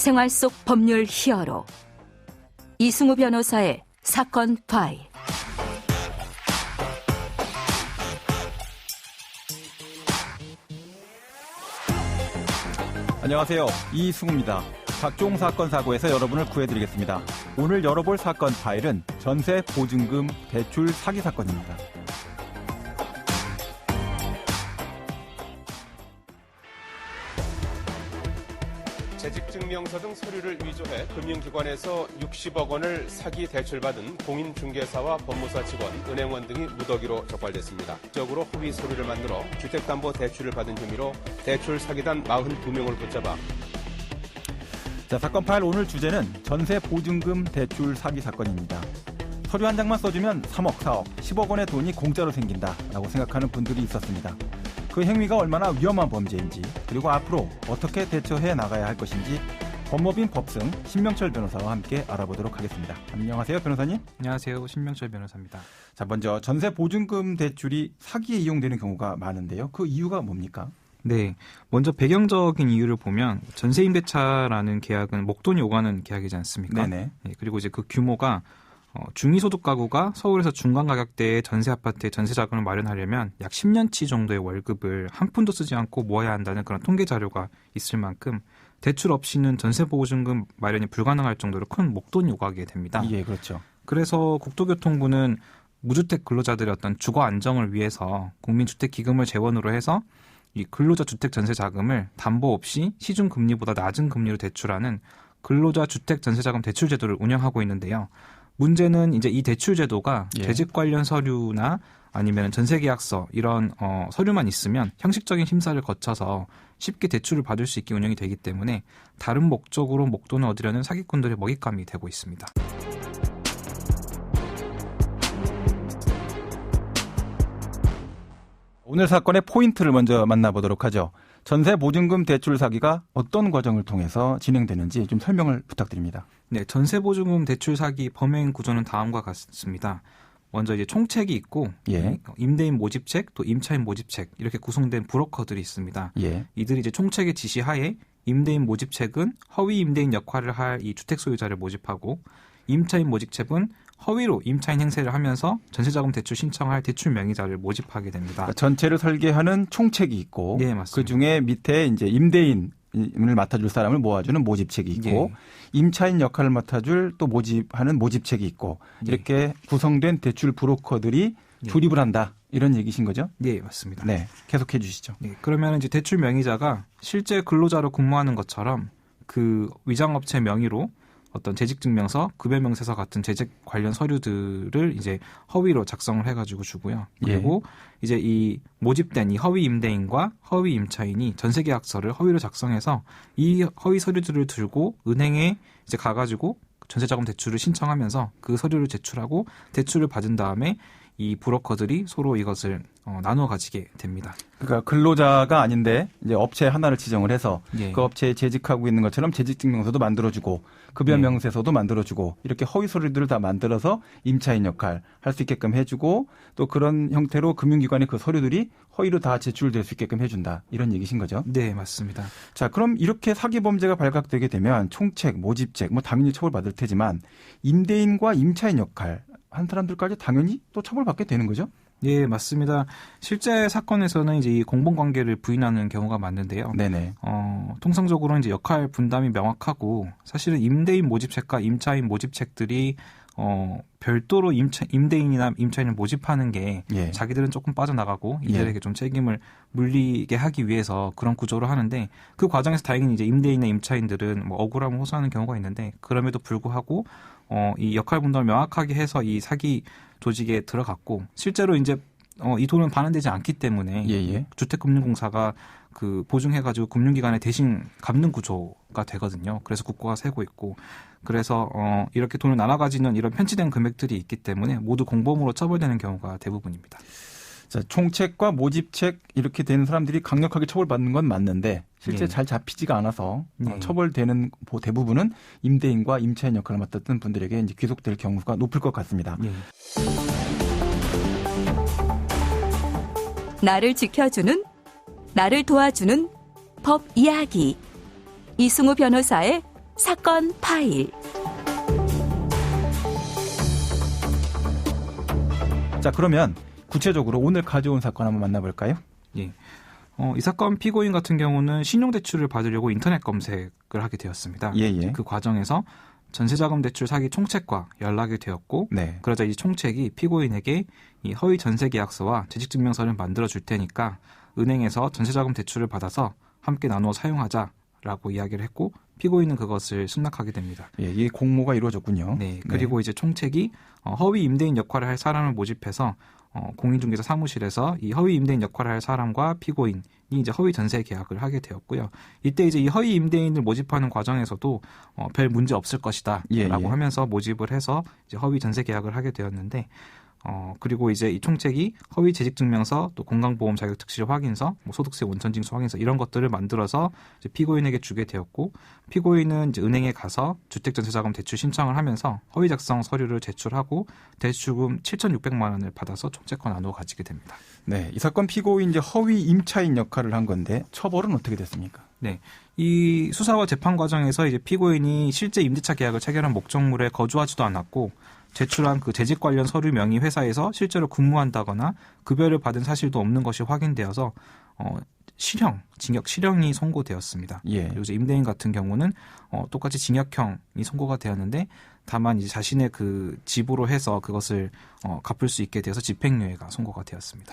생활 속 법률 히어로 이승우 변호사의 사건 파일. 안녕하세요. 이승우입니다. 각종 사건 사고에서 여러분을 구해드리겠습니다. 오늘 열어볼 사건 파일은 전세 보증금 대출 사기 사건입니다. 재직증명서 등 서류를 위조해 금융기관에서 60억 원을 사기 대출받은 공인중개사와 법무사 직원, 은행원 등이 무더기로 적발됐습니다. 적으로 허위 서류를 만들어 주택담보대출을 받은 혐의로 대출 사기단 42명을 붙잡아. 자, 사건 파일 오늘 주제는 전세 보증금 대출 사기 사건입니다. 서류 한 장만 써주면 3억, 4억, 10억 원의 돈이 공짜로 생긴다라고 생각하는 분들이 있었습니다. 그 행위가 얼마나 위험한 범죄인지, 그리고 앞으로 어떻게 대처해 나가야 할 것인지 법무빈 법승 신명철 변호사와 함께 알아보도록 하겠습니다. 안녕하세요, 변호사님. 안녕하세요, 신명철 변호사입니다. 자, 먼저 전세 보증금 대출이 사기에 이용되는 경우가 많은데요. 그 이유가 뭡니까? 네, 먼저 배경적인 이유를 보면 전세임대차라는 계약은 목돈이 오가는 계약이지 않습니까? 네네. 네, 그리고 이제 그 규모가 중위소득 가구가 서울에서 중간 가격대의 전세 아파트에 전세 자금을 마련하려면 약 10년치 정도의 월급을 한 푼도 쓰지 않고 모아야 한다는 그런 통계 자료가 있을 만큼 대출 없이는 전세 보증금 마련이 불가능할 정도로 큰 목돈이 오가게 됩니다. 예, 그렇죠. 그래서 국토교통부는 무주택 근로자들의 어떤 주거 안정을 위해서 국민주택기금을 재원으로 해서 이 근로자 주택 전세 자금을 담보 없이 시중 금리보다 낮은 금리로 대출하는 근로자 주택 전세 자금 대출 제도를 운영하고 있는데요. 문제는 이제 이 대출 제도가 재직 관련 서류나 아니면 전세계약서 이런 서류만 있으면 형식적인 심사를 거쳐서 쉽게 대출을 받을 수 있게 운영이 되기 때문에 다른 목적으로 목돈을 얻으려는 사기꾼들의 먹잇감이 되고 있습니다. 오늘 사건의 포인트를 먼저 만나보도록 하죠. 전세 보증금 대출 사기가 어떤 과정을 통해서 진행되는지 좀 설명을 부탁드립니다. 네, 전세 보증금 대출 사기 범행 구조는 다음과 같습니다. 먼저 이제 총책이 있고 임대인 모집책, 또 임차인 모집책 이렇게 구성된 브로커들이 있습니다. 이들이 이제 총책의 지시하에 임대인 모집책은 허위 임대인 역할을 할 이 주택 소유자를 모집하고 임차인 모집책은 허위로 임차인 행세를 하면서 전세자금 대출 신청할 대출 명의자를 모집하게 됩니다. 그러니까 전체를 설계하는 총책이 있고, 네, 맞습니다. 그 중에 밑에 이제 임대인을 맡아줄 사람을 모아주는 모집책이 있고, 임차인 역할을 맡아줄 또 모집하는 모집책이 있고, 이렇게 구성된 대출 브로커들이 조립을 한다. 이런 얘기신 거죠? 네, 맞습니다. 네, 계속해 주시죠. 네, 그러면 이제 대출 명의자가 실제 근로자로 근무하는 것처럼 그 위장업체 명의로 어떤 재직증명서, 급여명세서 같은 재직 관련 서류들을 이제 허위로 작성을 해가지고 주고요. 그리고 이제 이 모집된 이 허위 임대인과 허위 임차인이 전세계약서를 허위로 작성해서 이 허위 서류들을 들고 은행에 이제 가가지고 전세자금 대출을 신청하면서 그 서류를 제출하고 대출을 받은 다음에 이 브로커들이 서로 이것을 나눠 가지게 됩니다. 그러니까 근로자가 아닌데 이제 업체 하나를 지정을 해서 그 업체에 재직하고 있는 것처럼 재직증명서도 만들어주고 급여명세서도 만들어주고 이렇게 허위 서류들을 다 만들어서 임차인 역할 할 수 있게끔 해주고 또 그런 형태로 금융기관에 그 서류들이 허위로 다 제출될 수 있게끔 해준다. 이런 얘기신 거죠? 네, 맞습니다. 자, 그럼 이렇게 사기 범죄가 발각되게 되면 총책, 모집책 뭐 당연히 처벌받을 테지만 임대인과 임차인 역할 한 사람들까지 당연히 또 처벌받게 되는 거죠? 예, 맞습니다. 실제 사건에서는 이제 이 공범관계를 부인하는 경우가 많은데요. 네네. 통상적으로 이제 역할 분담이 명확하고 사실은 임대인 모집책과 임차인 모집책들이 별도로 임대인이나 임차인을 모집하는 게 자기들은 조금 빠져나가고 이들에게 좀 책임을 물리게 하기 위해서 그런 구조를 하는데 그 과정에서 다행히 이제 임대인이나 임차인들은 뭐 억울함을 호소하는 경우가 있는데 그럼에도 불구하고 이 역할 분담을 명확하게 해서 이 사기 조직에 들어갔고 실제로 이제 이 돈은 반환되지 않기 때문에 주택금융공사가 그 보증해가지고 금융기관에 대신 갚는 구조가 되거든요. 그래서 국고가 세고 있고 그래서 이렇게 돈을 나눠 가지는 이런 편취된 금액들이 있기 때문에 모두 공범으로 처벌되는 경우가 대부분입니다. 자, 총책과 모집책 이렇게 되는 사람들이 강력하게 처벌받는 건 맞는데 실제 잘 잡히지가 않아서 처벌되는 대부분은 임대인과 임차인 역할을 맡았던 분들에게 이제 귀속될 경우가 높을 것 같습니다. 나를 지켜주는, 나를 도와주는 법 이야기. 이승우 변호사의 사건 파일. 자, 그러면 구체적으로 오늘 가져온 사건 한번 만나볼까요? 예. 이 사건 피고인 같은 경우는 신용대출을 받으려고 인터넷 검색을 하게 되었습니다. 예. 그 과정에서 전세자금 대출 사기 총책과 연락이 되었고, 네. 그러자 이 총책이 피고인에게 이 허위 전세계약서와 재직증명서를 만들어 줄 테니까 은행에서 전세자금 대출을 받아서 함께 나누어 사용하자라고 이야기를 했고, 피고인은 그것을 승낙하게 됩니다. 예, 이 공모가 이루어졌군요. 네. 그리고 이제 총책이 허위 임대인 역할을 할 사람을 모집해서 공인중개사 사무실에서 이 허위 임대인 역할을 할 사람과 피고인이 이제 허위 전세 계약을 하게 되었고요. 이때 이제 이 허위 임대인을 모집하는 과정에서도 별 문제 없을 것이다라고 하면서 모집을 해서 이제 허위 전세 계약을 하게 되었는데, 그리고 이제 이 총책이 허위 재직증명서, 또 건강보험 자격 특실 확인서, 뭐 소득세 원천징수 확인서 이런 것들을 만들어서 이제 피고인에게 주게 되었고, 피고인은 이제 은행에 가서 주택전세자금 대출 신청을 하면서 허위 작성 서류를 제출하고 대출금 7,600만 원을 받아서 총책과 나누어 가지게 됩니다. 네, 이 사건 피고인 이제 허위 임차인 역할을 한 건데 처벌은 어떻게 됐습니까? 네, 이 수사와 재판 과정에서 이제 피고인이 실제 임대차 계약을 체결한 목적물에 거주하지도 않았고, 제출한 그 재직 관련 서류 명의 회사에서 실제로 근무한다거나 급여를 받은 사실도 없는 것이 확인되어서 징역 실형이 선고되었습니다. 예. 그리고 이제 임대인 같은 경우는 똑같이 징역형이 선고가 되었는데, 다만 이제 자신의 그 집으로 해서 그것을 갚을 수 있게 되어서 집행유예가 선고가 되었습니다.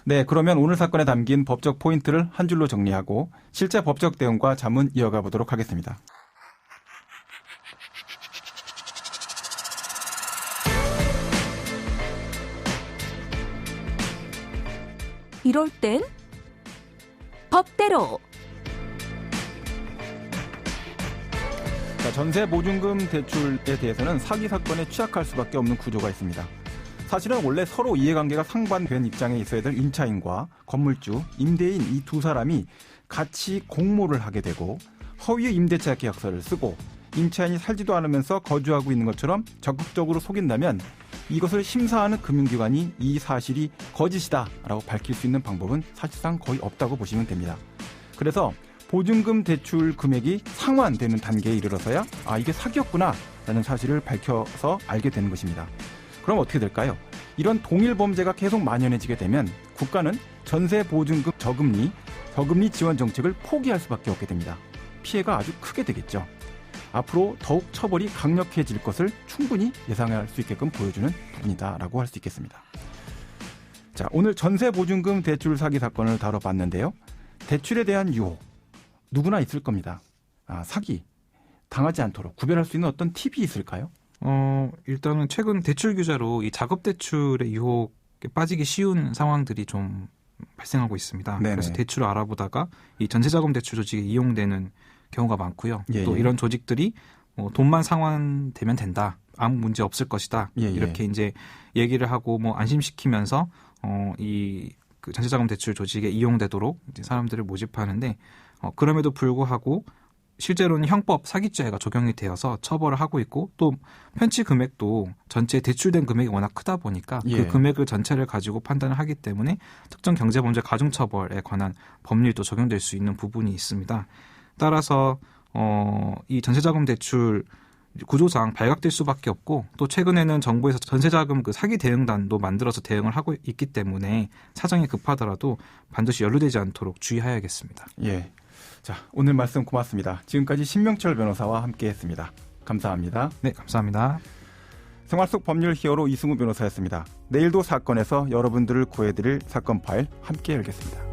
네, 그러면 오늘 사건에 담긴 법적 포인트를 한 줄로 정리하고 실제 법적 대응과 자문 이어가 보도록 하겠습니다. 이럴 땐 법대로. 자, 전세 보증금 대출에 대해서는 사기 사건에 취약할 수밖에 없는 구조가 있습니다. 사실은 원래 서로 이해관계가 상반된 입장에 있어야 될 임차인과 건물주, 임대인 이 두 사람이 같이 공모를 하게 되고 허위의 임대차 계약서를 쓰고 임차인이 살지도 않으면서 거주하고 있는 것처럼 적극적으로 속인다면 이것을 심사하는 금융기관이 이 사실이 거짓이다라고 밝힐 수 있는 방법은 사실상 거의 없다고 보시면 됩니다. 그래서 보증금 대출 금액이 상환되는 단계에 이르러서야 이게 사기였구나 라는 사실을 밝혀서 알게 되는 것입니다. 그럼 어떻게 될까요? 이런 동일 범죄가 계속 만연해지게 되면 국가는 전세 보증금 저금리 지원 정책을 포기할 수밖에 없게 됩니다. 피해가 아주 크게 되겠죠. 앞으로 더욱 처벌이 강력해질 것을 충분히 예상할 수 있게끔 보여주는 부분이다라고 할 수 있겠습니다. 자, 오늘 전세 보증금 대출 사기 사건을 다뤄봤는데요. 대출에 대한 유혹 누구나 있을 겁니다. 사기 당하지 않도록 구별할 수 있는 어떤 팁이 있을까요? 일단은 최근 대출 규제로 이 작업 대출의 유혹에 빠지기 쉬운 상황들이 좀 발생하고 있습니다. 네네. 그래서 대출을 알아보다가 이 전세자금 대출 조직에 이용되는 경우가 많고요. 예, 또 이런 조직들이 돈만 상환되면 된다, 아무 문제 없을 것이다, 이렇게 이제 얘기를 하고 안심시키면서 이 그 전세자금 대출 조직에 이용되도록 이제 사람들을 모집하는데, 그럼에도 불구하고 실제로는 형법 사기죄가 적용이 되어서 처벌을 하고 있고, 또 편취 금액도 전체 대출된 금액이 워낙 크다 보니까 그 금액을 전체를 가지고 판단을 하기 때문에 특정 경제범죄 가중처벌에 관한 법률도 적용될 수 있는 부분이 있습니다. 따라서 이 전세자금 대출 구조상 발각될 수밖에 없고, 또 최근에는 정부에서 전세자금 그 사기 대응단도 만들어서 대응을 하고 있기 때문에 사정이 급하더라도 반드시 연루되지 않도록 주의해야겠습니다. 예. 자, 오늘 말씀 고맙습니다. 지금까지 신명철 변호사와 함께했습니다. 감사합니다. 네, 감사합니다. 생활 속 법률 히어로 이승우 변호사였습니다. 내일도 사건에서 여러분들을 구해드릴 사건 파일 함께 열겠습니다.